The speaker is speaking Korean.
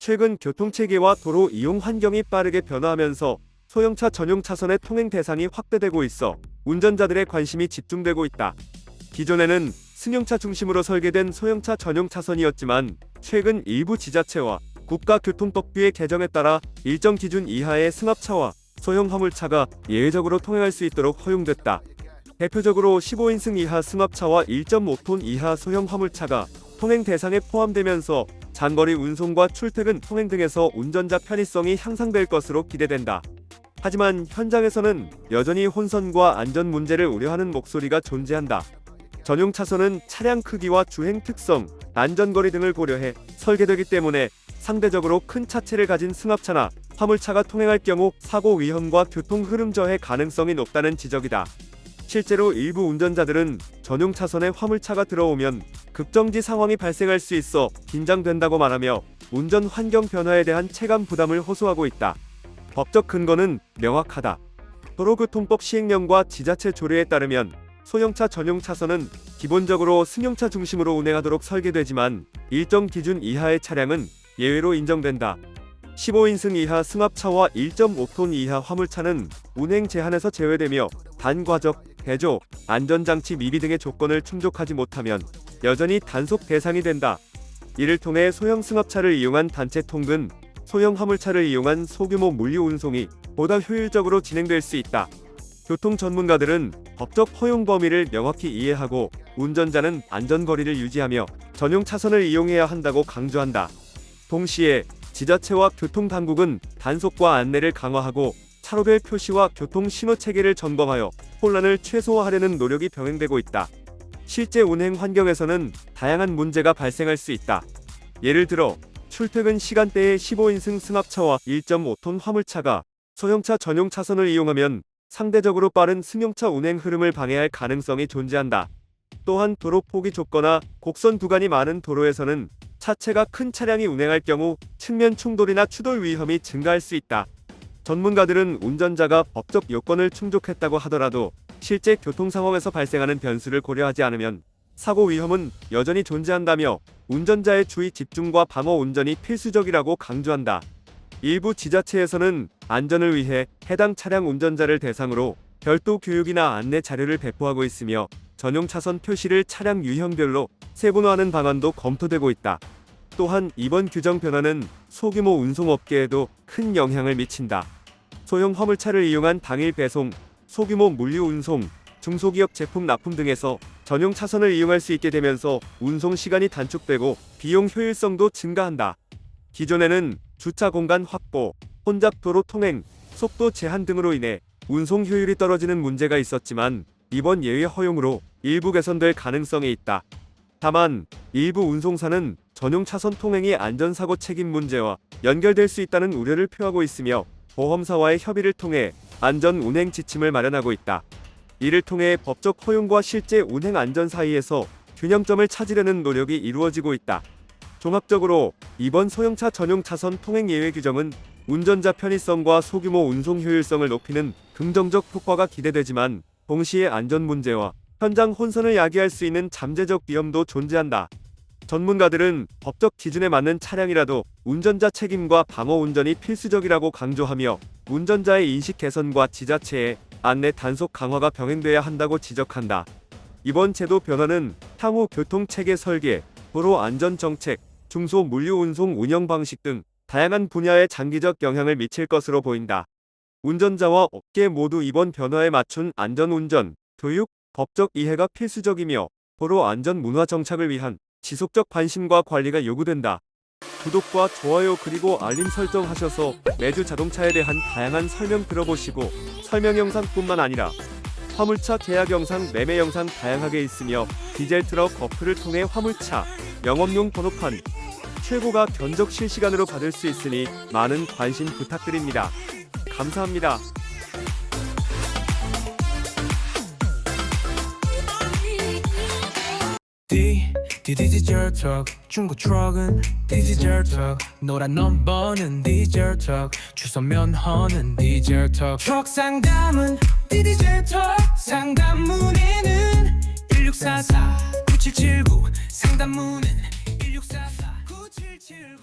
최근 교통체계와 도로 이용 환경이 빠르게 변화하면서 소형차 전용 차선의 통행 대상이 확대되고 있어 운전자들의 관심이 집중되고 있다. 기존에는 승용차 중심으로 설계된 소형차 전용 차선이었지만 최근 일부 지자체와 국가교통법규의 개정에 따라 일정 기준 이하의 승합차와 소형 화물차가 예외적으로 통행할 수 있도록 허용됐다. 대표적으로 15인승 이하 승합차와 1.5톤 이하 소형 화물차가 통행 대상에 포함되면서 장거리 운송과 출퇴근 통행 등에서 운전자 편의성이 향상될 것으로 기대된다. 하지만 현장에서는 여전히 혼선과 안전 문제를 우려하는 목소리가 존재한다. 전용 차선은 차량 크기와 주행 특성, 안전거리 등을 고려해 설계되기 때문에 상대적으로 큰 차체를 가진 승합차나 화물차가 통행할 경우 사고 위험과 교통 흐름 저해 가능성이 높다는 지적이다. 실제로 일부 운전자들은 전용 차선에 화물차가 들어오면 급정지 상황이 발생할 수 있어 긴장된다고 말하며 운전 환경 변화에 대한 체감 부담을 호소하고 있다. 법적 근거는 명확하다. 도로교통법 시행령과 지자체 조례에 따르면 소형차 전용 차선은 기본적으로 승용차 중심으로 운행하도록 설계되지만 일정 기준 이하의 차량은 예외로 인정된다. 15인승 이하 승합차와 1.5톤 이하 화물차는 운행 제한에서 제외되며 단과적, 대조, 안전장치 미비 등의 조건을 충족하지 못하면 여전히 단속 대상이 된다. 이를 통해 소형 승합차를 이용한 단체 통근, 소형 화물차를 이용한 소규모 물류 운송이 보다 효율적으로 진행될 수 있다. 교통 전문가들은 법적 허용 범위를 명확히 이해하고 운전자는 안전거리를 유지하며 전용 차선을 이용해야 한다고 강조한다. 동시에 지자체와 교통당국은 단속과 안내를 강화하고 차로별 표시와 교통 신호 체계를 점검하여 혼란을 최소화하려는 노력이 병행되고 있다. 실제 운행 환경에서는 다양한 문제가 발생할 수 있다. 예를 들어 출퇴근 시간대에 15인승 승합차와 1.5톤 화물차가 소형차 전용 차선을 이용하면 상대적으로 빠른 승용차 운행 흐름을 방해할 가능성이 존재한다. 또한 도로 폭이 좁거나 곡선 구간이 많은 도로에서는 차체가 큰 차량이 운행할 경우 측면 충돌이나 추돌 위험이 증가할 수 있다. 전문가들은 운전자가 법적 요건을 충족했다고 하더라도 실제 교통 상황에서 발생하는 변수를 고려하지 않으면 사고 위험은 여전히 존재한다며 운전자의 주의 집중과 방어 운전이 필수적이라고 강조한다. 일부 지자체에서는 안전을 위해 해당 차량 운전자를 대상으로 별도 교육이나 안내 자료를 배포하고 있으며 전용 차선 표시를 차량 유형별로 세분화하는 방안도 검토되고 있다. 또한 이번 규정 변화는 소규모 운송업계에도 큰 영향을 미친다. 소형 화물차를 이용한 당일 배송, 소규모 물류 운송, 중소기업 제품 납품 등에서 전용 차선을 이용할 수 있게 되면서 운송 시간이 단축되고 비용 효율성도 증가한다. 기존에는 주차 공간 확보, 혼잡 도로 통행, 속도 제한 등으로 인해 운송 효율이 떨어지는 문제가 있었지만 이번 예외 허용으로 일부 개선될 가능성이 있다. 다만 일부 운송사는 전용 차선 통행이 안전사고 책임 문제와 연결될 수 있다는 우려를 표하고 있으며 보험사와의 협의를 통해 안전 운행 지침을 마련하고 있다. 이를 통해 법적 허용과 실제 운행 안전 사이에서 균형점을 찾으려는 노력이 이루어지고 있다. 종합적으로 이번 소형차 전용 차선 통행 예외 규정은 운전자 편의성과 소규모 운송 효율성을 높이는 긍정적 효과가 기대되지만 동시에 안전 문제와 현장 혼선을 야기할 수 있는 잠재적 위험도 존재한다. 전문가들은 법적 기준에 맞는 차량이라도 운전자 책임과 방어 운전이 필수적이라고 강조하며 운전자의 인식 개선과 지자체의 안내 단속 강화가 병행돼야 한다고 지적한다. 이번 제도 변화는 향후 교통체계 설계, 도로 안전 정책, 중소 물류 운송 운영 방식 등 다양한 분야에 장기적 영향을 미칠 것으로 보인다. 운전자와 업계 모두 이번 변화에 맞춘 안전운전, 교육, 법적 이해가 필수적이며 도로 안전 문화 정착을 위한 지속적 관심과 관리가 요구된다. 구독과 좋아요 그리고 알림 설정하셔서 매주 자동차에 대한 다양한 설명 들어보시고 설명 영상뿐만 아니라 화물차 계약 영상, 매매 영상 다양하게 있으며 디젤 트럭 어플을 통해 화물차, 영업용 번호판, 최고가 견적 실시간으로 받을 수 있으니 많은 관심 부탁드립니다. 감사합니다. 디지털 턱 중고 트럭은 디지털 턱 노란 넘버는 디지털 턱 주소 면허는 디지털 턱 트럭 상담은 디지털 턱 상담 문의는 1644 9779 상담 문의는 1644 9779